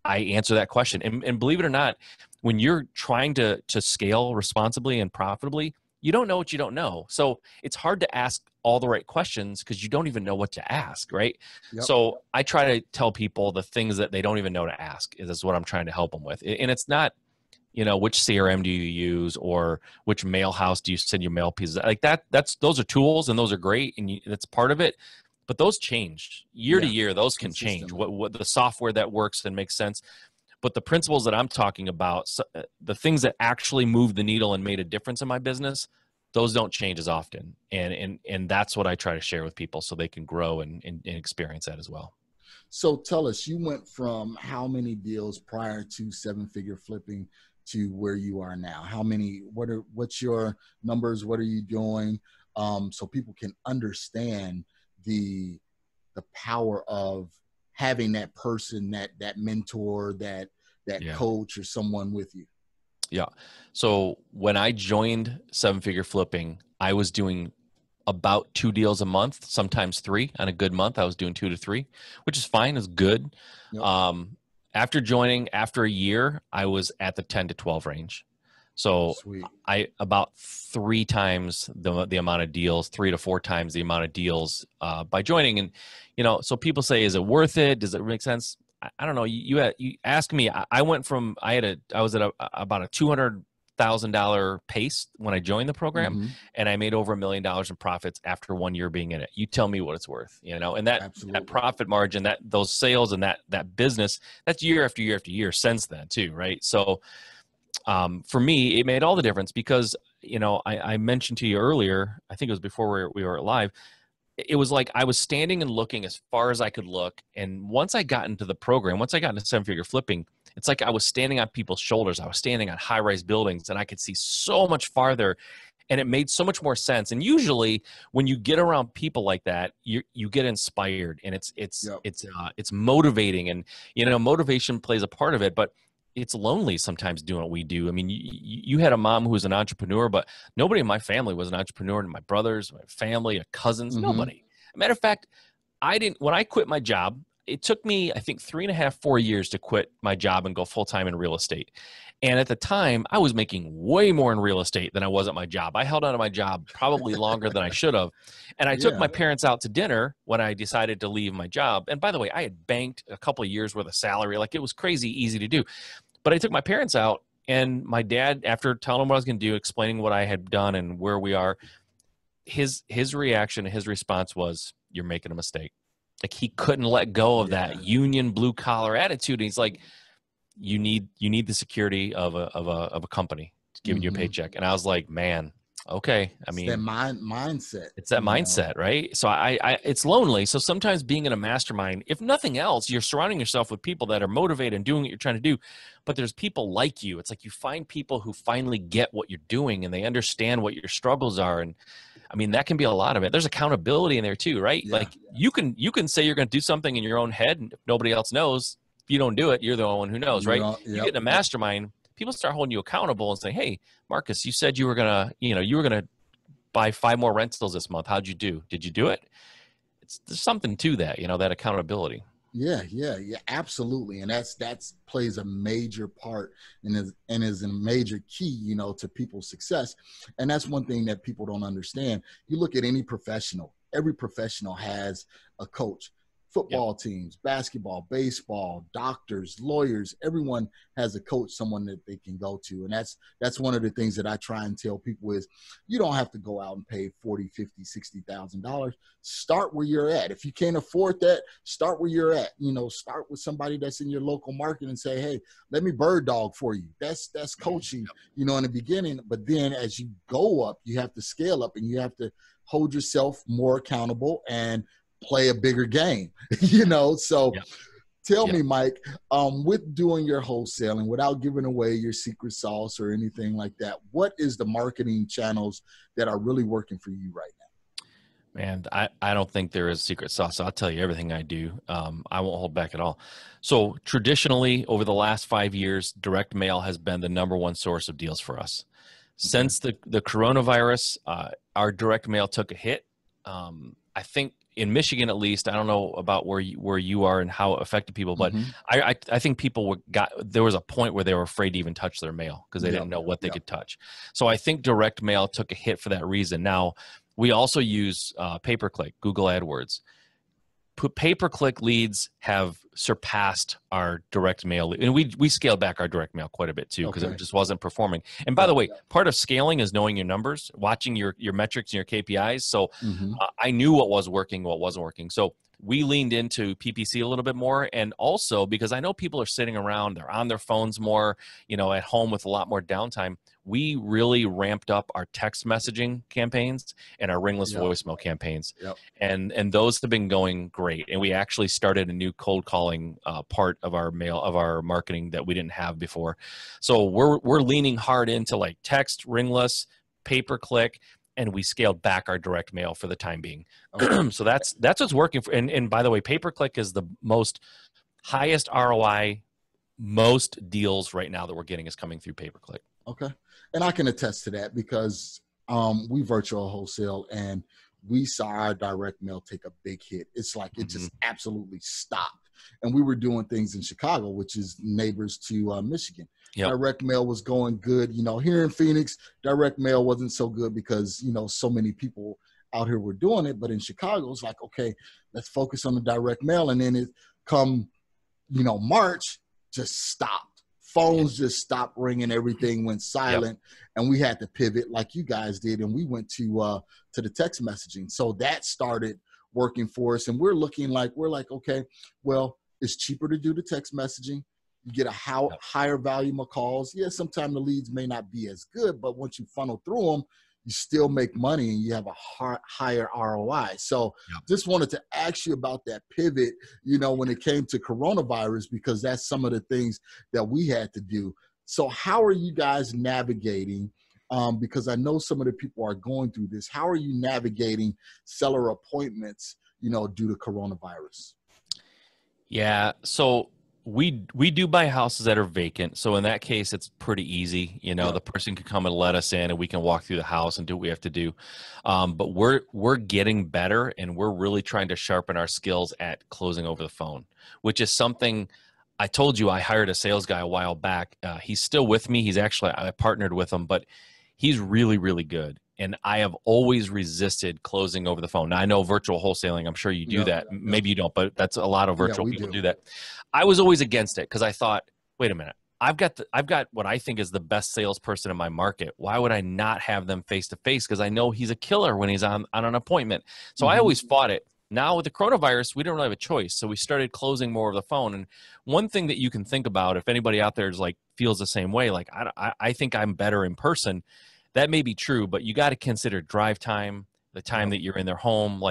I answer that question. And believe it or not, when you're trying to scale responsibly and profitably, you don't know what you don't know. So it's hard to ask all the right questions because you don't even know what to ask, right? Yep. So I try to tell people the things that they don't even know to ask. Is what I'm trying to help them with. And it's not, which CRM do you use, or which mail house do you send your mail pieces? Like those are tools, and those are great, and that's part of it. But those change year to year. Those can change. What the software that works and makes sense. But the principles that I'm talking about, the things that actually moved the needle and made a difference in my business, those don't change as often. And that's what I try to share with people so they can grow and experience that as well. So tell us, you went from how many deals prior to 7-figure flipping to where you are now? How many, what's your numbers? What are you doing? So people can understand the power of having that person, that mentor, that coach, or someone with you. Yeah. So when I joined 7-figure flipping, I was doing about 2 deals a month, sometimes 3. On a good month, I was doing 2 to 3, which is fine. It's good. Yep. After joining, after a year, I was at the 10 to 12 range. So Sweet. I about 3 times the amount of deals, 3 to 4 times the amount of deals by joining. And, so people say, is it worth it? Does it make sense? I don't know. You asked me, I went from, I was at about a $200,000 pace when I joined the program, Mm-hmm. and I made over $1 million in profits after 1 year being in it. You tell me what it's worth, and that profit margin, those sales and that business, that's year after year after year since then too. Right. So, for me, it made all the difference because, I mentioned to you earlier, I think it was before we were live, it was like I was standing and looking as far as I could look. And once I got into the program, once I got into 7-figure flipping, it's like I was standing on people's shoulders. I was standing on high-rise buildings, and I could see so much farther, and it made so much more sense. And usually when you get around people like that, you get inspired, and it's motivating. And, motivation plays a part of it, but it's lonely sometimes doing what we do. I mean, you had a mom who was an entrepreneur, but nobody in my family was an entrepreneur. My brothers, my family, cousins, nobody. Matter of fact, when I quit my job, it took me, I think, 3.5, 4 years to quit my job and go full-time in real estate. And at the time, I was making way more in real estate than I was at my job. I held on to my job probably longer than I should have. And I took my parents out to dinner when I decided to leave my job. And by the way, I had banked a couple of years worth of salary. Like, it was crazy easy to do. But I took my parents out, and my dad, after telling them what I was going to do, explaining what I had done and where we are, his reaction, his response was, "You're making a mistake." Like, he couldn't let go of that union blue collar attitude. And he's like, you need the security of a company giving you a paycheck. And I was like, man, okay. I mean, it's that mindset. It's that mindset, right? So it's lonely. So sometimes being in a mastermind, if nothing else, you're surrounding yourself with people that are motivated and doing what you're trying to do. But there's people like you. It's like you find people who finally get what you're doing, and they understand what your struggles are. And I mean, that can be a lot of it. There's accountability in there too, right? Yeah. Like, you can say you're going to do something in your own head, and if nobody else knows, if you don't do it, you're the only one who knows, right? You get in a mastermind, people start holding you accountable and say, "Hey, Marcus, you said you were gonna buy 5 more rentals this month. How'd you do? Did you do it?" There's something to that, that accountability. Yeah, absolutely. And that's plays a major part and is a major key, to people's success. And that's one thing that people don't understand. You look at any professional, every professional has a coach. football teams, basketball, baseball, doctors, lawyers, everyone has a coach, someone that they can go to. And that's one of the things that I try and tell people is you don't have to go out and pay $40,000, $50,000, $60,000. Start where you're at. If you can't afford that, start where you're at. Start with somebody that's in your local market and say, hey, let me bird dog for you. That's coaching, in the beginning. But then as you go up, you have to scale up and you have to hold yourself more accountable and play a bigger game, So tell me, Mike, with doing your wholesaling, without giving away your secret sauce or anything like that, what is the marketing channels that are really working for you right now? Man, I don't think there is secret sauce. I'll tell you everything I do. I won't hold back at all. So traditionally, over the last 5 years, direct mail has been the #1 source of deals for us. Since the coronavirus, our direct mail took a hit. I think in Michigan, at least, I don't know about where you are and how it affected people, but I think people there was a point where they were afraid to even touch their mail because they didn't know what they could touch. So I think direct mail took a hit for that reason. Now, we also use pay-per-click, Google AdWords. Pay-per-click leads have surpassed our direct mail. And we scaled back our direct mail quite a bit too because it just wasn't performing. And by the way, part of scaling is knowing your numbers, watching your metrics and your KPIs. So I knew what was working, what wasn't working. So we leaned into PPC a little bit more. And also because I know people are sitting around, they're on their phones more, at home with a lot more downtime. We really ramped up our text messaging campaigns and our ringless voicemail campaigns. And those have been going great. And we actually started a new cold calling part of our marketing that we didn't have before. So we're leaning hard into like text, ringless, pay-per-click, and we scaled back our direct mail for the time being. So that's what's working for. And by the way, pay-per-click is the highest ROI, most deals right now that we're getting is coming through pay-per-click. Okay. And I can attest to that because we virtual wholesale and we saw our direct mail take a big hit. It's like it just absolutely stopped. And we were doing things in Chicago, which is neighbors to Michigan. Direct mail was going good. Here in Phoenix, direct mail wasn't so good because, so many people out here were doing it. But in Chicago, it's like, okay, let's focus on the direct mail. And then it come, March, just stopped. Phones just stopped ringing. Everything went silent. And we had to pivot like you guys did. And we went to the text messaging. So that started working for us. And we're like, okay, well, it's cheaper to do the text messaging. You get a higher volume of calls. Yeah, sometimes the leads may not be as good, but once you funnel through them, you still make money and you have a higher ROI. So just wanted to ask you about that pivot, when it came to coronavirus, because that's some of the things that we had to do. So how are you guys navigating? Because I know some of the people are going through this. How are you navigating seller appointments, due to coronavirus? Yeah. So we do buy houses that are vacant. So in that case, it's pretty easy. The person can come and let us in and we can walk through the house and do what we have to do. But we're getting better and we're really trying to sharpen our skills at closing over the phone, which is something I told you. I hired a sales guy a while back. He's still with me. I partnered with him, but he's really, really good. And I have always resisted closing over the phone. Now, I know virtual wholesaling, I'm sure you do that. Maybe you don't, but that's a lot of virtual people do that. I was always against it because I thought, wait a minute, I've got what I think is the best salesperson in my market. Why would I not have them face to face? Because I know he's a killer when he's on an appointment. So I always fought it. Now with the coronavirus, we don't really have a choice. So we started closing more of the phone. And one thing that you can think about, if anybody out there is feels the same way, I think I'm better in person. That may be true, but you got to consider drive time, the time that you're in their home.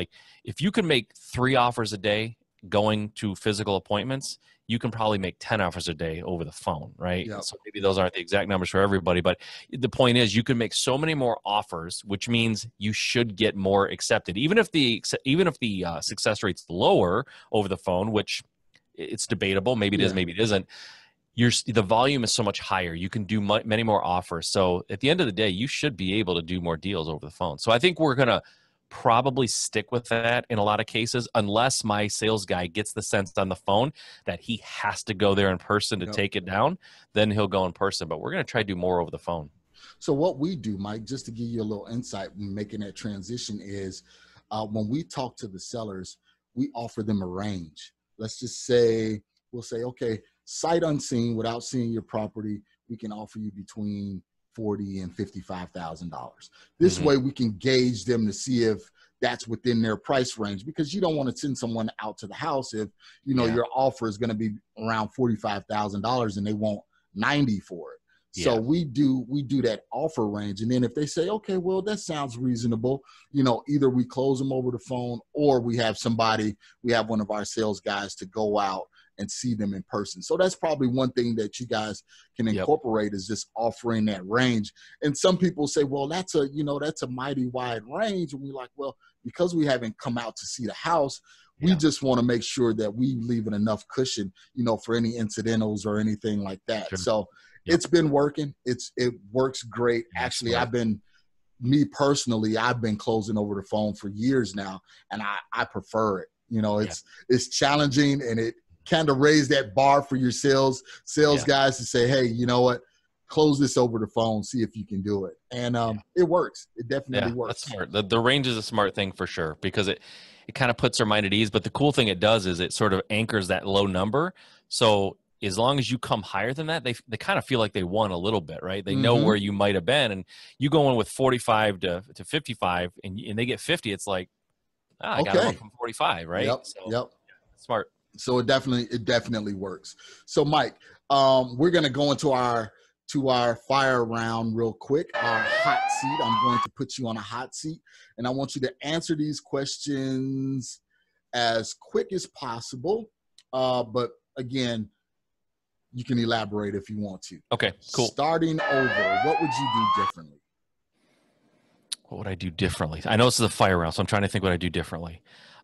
If you can make 3 offers a day going to physical appointments, you can probably make 10 offers a day over the phone, right? So maybe those aren't the exact numbers for everybody, but the point is you can make so many more offers, which means you should get more accepted. Even if the success rate's lower over the phone, which it's debatable, maybe it is, maybe it isn't. The volume is so much higher. You can do many more offers. So at the end of the day, you should be able to do more deals over the phone. So I think we're going to probably stick with that in a lot of cases, unless my sales guy gets the sense on the phone that he has to go there in person to take it down, then he'll go in person. But we're going to try to do more over the phone. So what we do, Mike, just to give you a little insight when making that transition is when we talk to the sellers, we offer them a range. Let's just say, we'll say, okay, sight unseen, without seeing your property, we can offer you between $40,000 and $55,000. This way we can gauge them to see if that's within their price range, because you don't want to send someone out to the house if, you know, your offer is going to be around $45,000 and they want 90 for it. So we do that offer range. And then if they say, okay, well, that sounds reasonable, you know, either we close them over the phone, or we have one of our sales guys to go out and see them in person. So that's probably one thing that you guys can incorporate, is just offering that range. And some people say, well, that's a mighty wide range. And we're like, well, because we haven't come out to see the house, we just want to make sure that we leave enough cushion, you know, for any incidentals or anything like that. Sure. So it's been working. It works great. Actually, I've been closing over the phone for years now, and I prefer it. You know, it's challenging, and it kind of raised that bar for your sales guys to say, hey, you know what, close this over the phone, see if you can do it. And it works. It definitely works. That's smart. The range is a smart thing for sure, because it kind of puts their mind at ease. But the cool thing it does is it sort of anchors that low number. So as long as you come higher than that, they kind of feel like they won a little bit, right? They know where you might have been, and you go in with 45 to 55 and they get 50. It's like, I got them up from 45, right? Yep. Smart. So it definitely works. So Mike, we're going to go into our fire round real quick, our hot seat. I'm going to put you on a hot seat, and I want you to answer these questions as quick as possible. But again, you can elaborate if you want to. Okay, cool. Starting over, what would you do differently? What would I do differently? I know this is a fire round, so I'm trying to think what I do differently.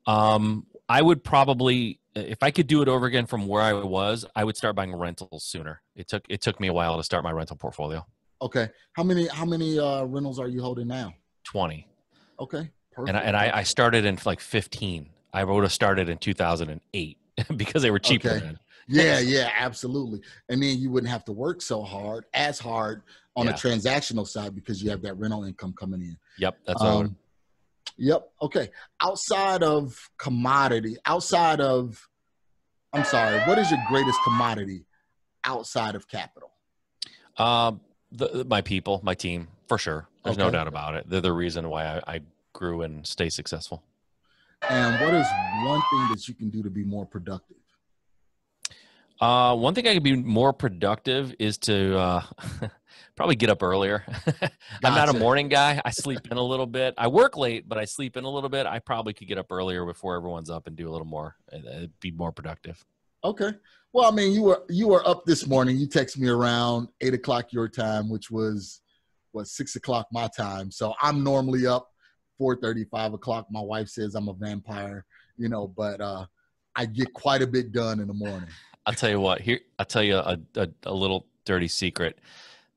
I would probably, if I could do it over again from where I was, I would start buying rentals sooner. It took me a while to start my rental portfolio. Okay. How many rentals are you holding now? 20. Okay. Perfect. And I started in like 15. I would have started in 2008 because they were cheaper then. Yeah, absolutely. And then you wouldn't have to work as hard on a transactional side, because you have that rental income coming in. Yep. That's what I would. Yep. Okay. Outside of commodity, what is your greatest commodity outside of capital? My people, my team, for sure. There's no doubt about it. They're the reason why I grew and stay successful. And what is one thing that you can do to be more productive? One thing I could be more productive is to probably get up earlier. I'm not a morning guy. I sleep in a little bit. I work late, but I sleep in a little bit. I probably could get up earlier before everyone's up and do a little more, be more productive. Okay. Well, I mean, you were up this morning. You texted me around 8 o'clock your time, which was 6 o'clock my time. So I'm normally up 4:30, 5 o'clock. My wife says I'm a vampire, you know, but I get quite a bit done in the morning. I'll tell you what, I'll tell you a little dirty secret.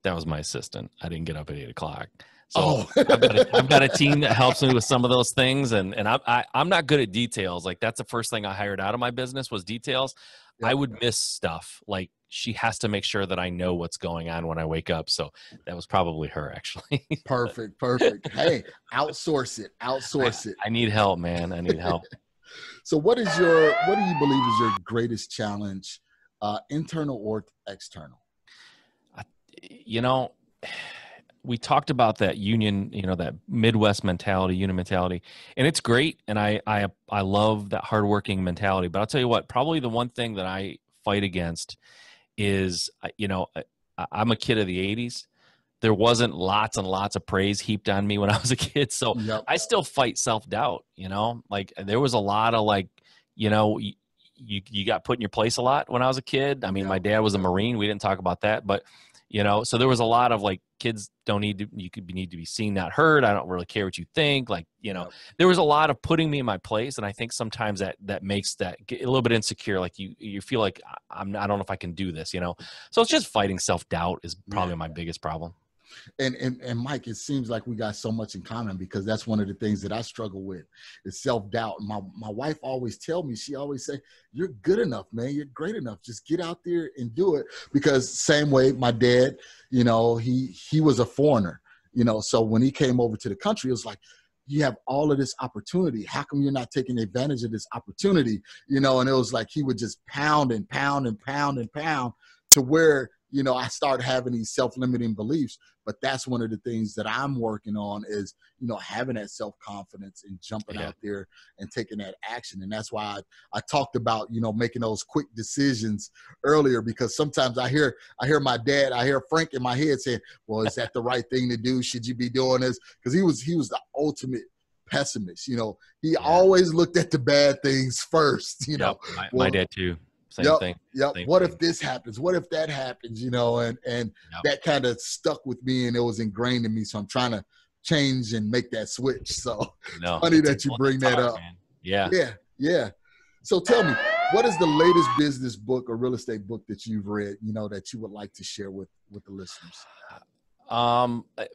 That was my assistant. I didn't get up at 8 o'clock. So I've got a team that helps me with some of those things. And I'm not good at details. Like, that's the first thing I hired out of my business was details. Yep. I would miss stuff. Like, she has to make sure that I know what's going on when I wake up. So that was probably her, actually. Perfect. Hey, outsource it. I need help, man. I need help. So what do you believe is your greatest challenge, internal or external? You know, we talked about that union, you know, that Midwest mentality, union mentality, and it's great. And I love that hardworking mentality, but I'll tell you what, probably the one thing that I fight against is, you know, I'm a kid of the 80s. There wasn't lots and lots of praise heaped on me when I was a kid. So I still fight self-doubt, you know, like there was a lot of like, you know, you got put in your place a lot when I was a kid. I mean, my dad was a Marine. We didn't talk about that, but you know, so there was a lot of like, kids need to be seen, not heard. I don't really care what you think. Like, you know, there was a lot of putting me in my place. And I think sometimes that makes that get a little bit insecure. Like you feel like I don't know if I can do this, you know? So it's just fighting self-doubt is probably my biggest problem. And Mike, it seems like we got so much in common, because that's one of the things that I struggle with is self-doubt. My wife always tell me, she always say, you're good enough, man. You're great enough. Just get out there and do it. Because same way my dad, you know, he was a foreigner, you know, so when he came over to the country, it was like, you have all of this opportunity. How come you're not taking advantage of this opportunity? You know, and it was like he would just pound and pound and pound and pound to where, you know, I started having these self-limiting beliefs. But that's one of the things that I'm working on is, you know, having that self-confidence and jumping out there and taking that action. And that's why I talked about, you know, making those quick decisions earlier, because sometimes I hear my dad, I hear Frank in my head saying, well, is that the right thing to do? Should you be doing this? Because he was the ultimate pessimist. You know, he always looked at the bad things first, you know. My dad too. Same thing. What if this happens? What if that happens? You know, and that kind of stuck with me and it was ingrained in me. So I'm trying to change and make that switch. So funny that you bring that up. Man. Yeah. So tell me, what is the latest business book or real estate book that you've read, you know, that you would like to share with the listeners?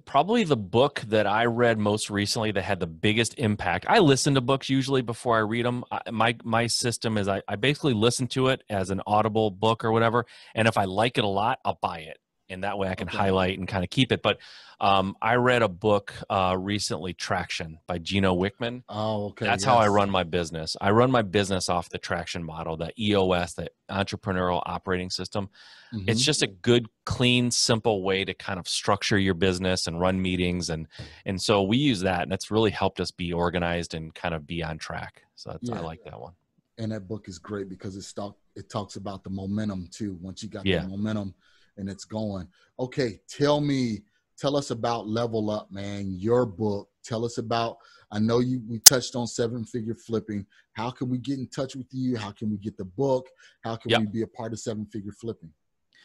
Probably the book that I read most recently that had the biggest impact. I listen to books usually before I read them. My system is I basically listen to it as an audible book or whatever. And if I like it a lot, I'll buy it. And that way I can highlight and kind of keep it. But I read a book recently, Traction by Gino Wickman. Oh, okay. That's how I run my business. I run my business off the Traction model, the EOS, the Entrepreneurial Operating System. Mm-hmm. It's just a good, clean, simple way to kind of structure your business and run meetings. And so we use that, and it's really helped us be organized and kind of be on track. So I like that one. And that book is great because it talks about the momentum too. Once you got the momentum, and it's going. Okay, tell us about Level Up, man, your book. Tell us about, I know we touched on 7-figure flipping. How can we get in touch with you? How can we get the book? How can we be a part of 7-figure flipping?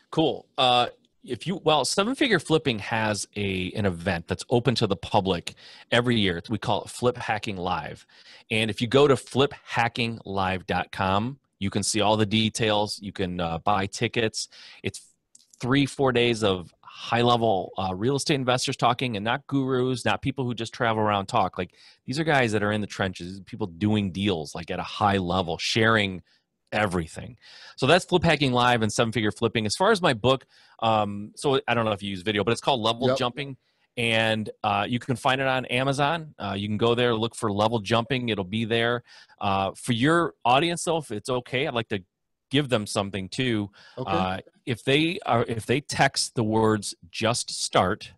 Cool. 7-figure flipping has an event that's open to the public every year. We call it Flip Hacking Live. And if you go to fliphackinglive.com, you can see all the details. You can buy tickets. It's 3-4 days of high-level real estate investors talking, and not gurus, not people who just travel around talk. Like, these are guys that are in the trenches, people doing deals like at a high level, sharing everything. So that's Flip Hacking Live and 7-figure flipping. As far as my book, so I don't know if you use video, but it's called Level Jumping, and you can find it on Amazon. You can go there, look for Level Jumping. It'll be there. For your audience, though, if it's okay, I'd like to give them something too. Okay. If they text the words "just start"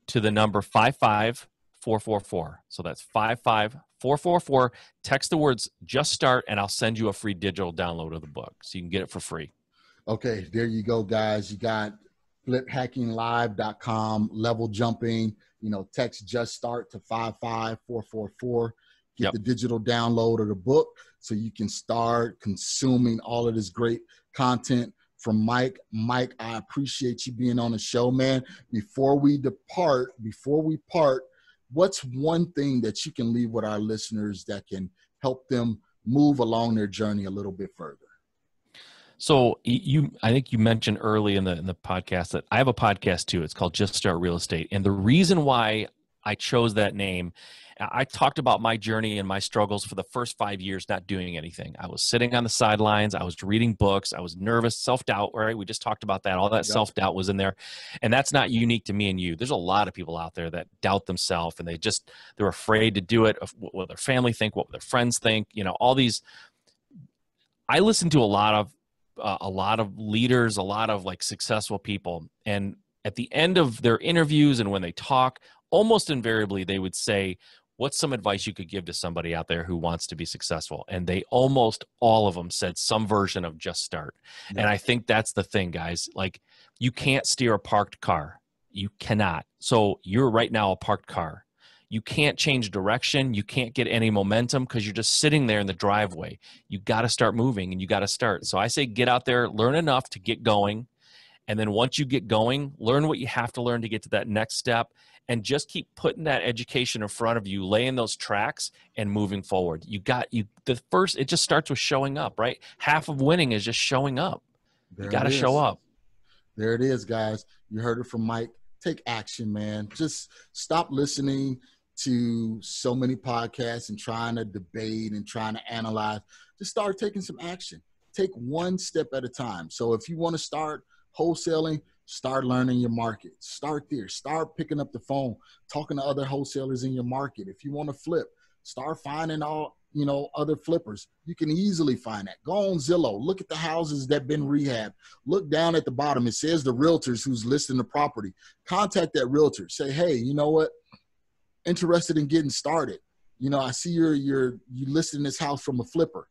to the number 55444, so that's 55444. Text the words "just start" and I'll send you a free digital download of the book, so you can get it for free. Okay, there you go, guys. You got fliphackinglive.com, Level Jumping. You know, text "just start" to 55444. Get the digital download of the book so you can start consuming all of this great content from Mike. Mike, I appreciate you being on the show, man. Before we part, what's one thing that you can leave with our listeners that can help them move along their journey a little bit further? So I think you mentioned early in the podcast that I have a podcast too. It's called Just Start Real Estate. And the reason why I chose that name, I talked about my journey and my struggles for the first 5 years not doing anything. I was sitting on the sidelines. I was reading books. I was nervous, self-doubt, right? We just talked about that. All that self-doubt was in there. And that's not unique to me and you. There's a lot of people out there that doubt themselves, and they're afraid to do it, of what their family think, what their friends think, you know, all these. I listen to a lot of leaders, a lot of like successful people. And at the end of their interviews and when they talk, almost invariably they would say, what's some advice you could give to somebody out there who wants to be successful? And they almost all of them said some version of just start. Yeah. And I think that's the thing, guys. Like, you can't steer a parked car. You cannot. So you're right now a parked car. You can't change direction. You can't get any momentum because you're just sitting there in the driveway. You got to start moving and you got to start. So I say get out there, learn enough to get going. And then once you get going, learn what you have to learn to get to that next step, and just keep putting that education in front of you, laying those tracks and moving forward. It just starts with showing up, right? Half of winning is just showing up. You got to show up. There it is, guys. You heard it from Mike. Take action, man. Just stop listening to so many podcasts and trying to debate and trying to analyze. Just start taking some action. Take one step at a time. So if you want to start wholesaling, Start learning your market. Start there. Start picking up the phone, talking to other wholesalers in your market. If you want to flip, start finding all, other flippers. You can easily find that. Go on Zillow. Look at the houses that have been rehabbed. Look down at the bottom. It says the realtors who's listing the property. Contact that realtor. Say, hey, you know what? Interested in getting started. I see you listing this house from a flipper.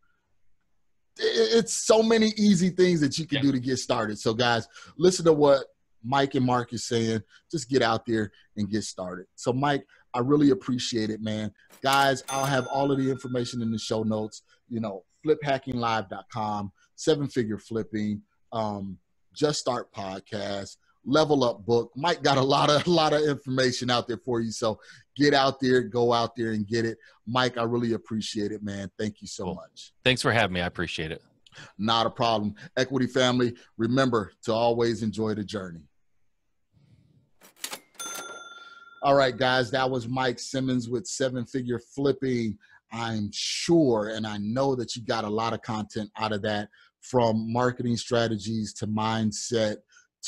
It's so many easy things that you can do to get started. So guys, listen to what Mike and Mark is saying. Just get out there and get started. So Mike, I really appreciate it, man. Guys, I'll have all of the information in the show notes, fliphackinglive.com, 7-figure flipping, Just Start podcast, Level Up book. Mike got a lot of information out there for you. So get out there, go out there and get it. Mike, I really appreciate it, man. Thank you so much. Thanks for having me. I appreciate it. Not a problem. Equity family, remember to always enjoy the journey. All right, guys, that was Mike Simmons with 7-figure flipping. I'm sure and I know that you got a lot of content out of that, from marketing strategies to mindset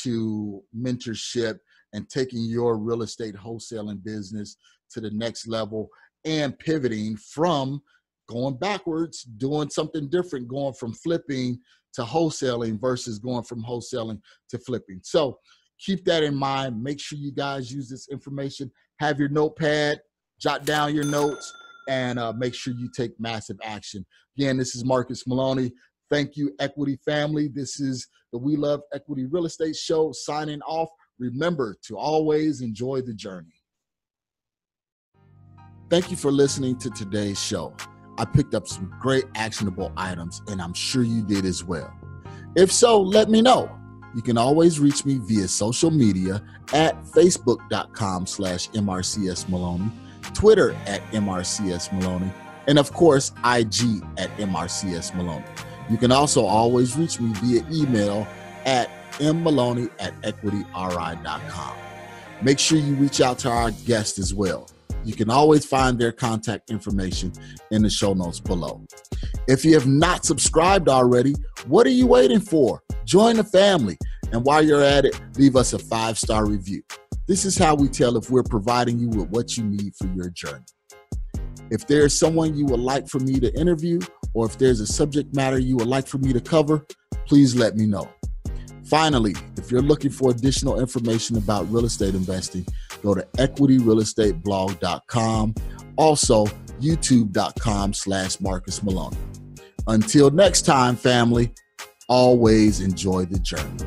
to mentorship and taking your real estate wholesaling business to the next level and pivoting from going backwards, doing something different, going from flipping to wholesaling versus going from wholesaling to flipping. So keep that in mind. Make sure you guys use this information. Have your notepad, jot down your notes, and make sure you take massive action. Again, this is Marcus Maloney. Thank you, Equity family. This is the We Love Equity Real Estate Show signing off. Remember to always enjoy the journey. Thank you for listening to today's show. I picked up some great actionable items, and I'm sure you did as well. If so, let me know. You can always reach me via social media at facebook.com/MRCSMaloney, Twitter at MRCSMaloney, and of course, IG at MRCSMaloney. You can also always reach me via email at mmaloney@equityri.com. Make sure you reach out to our guests as well. You can always find their contact information in the show notes below. If you have not subscribed already, what are you waiting for? Join the family. And while you're at it, leave us a 5-star review. This is how we tell if we're providing you with what you need for your journey. If there's someone you would like for me to interview, or if there's a subject matter you would like for me to cover, please let me know. Finally, if you're looking for additional information about real estate investing, go to equityrealestateblog.com. Also, youtube.com/Marcus Maloney. Until next time, family, always enjoy the journey.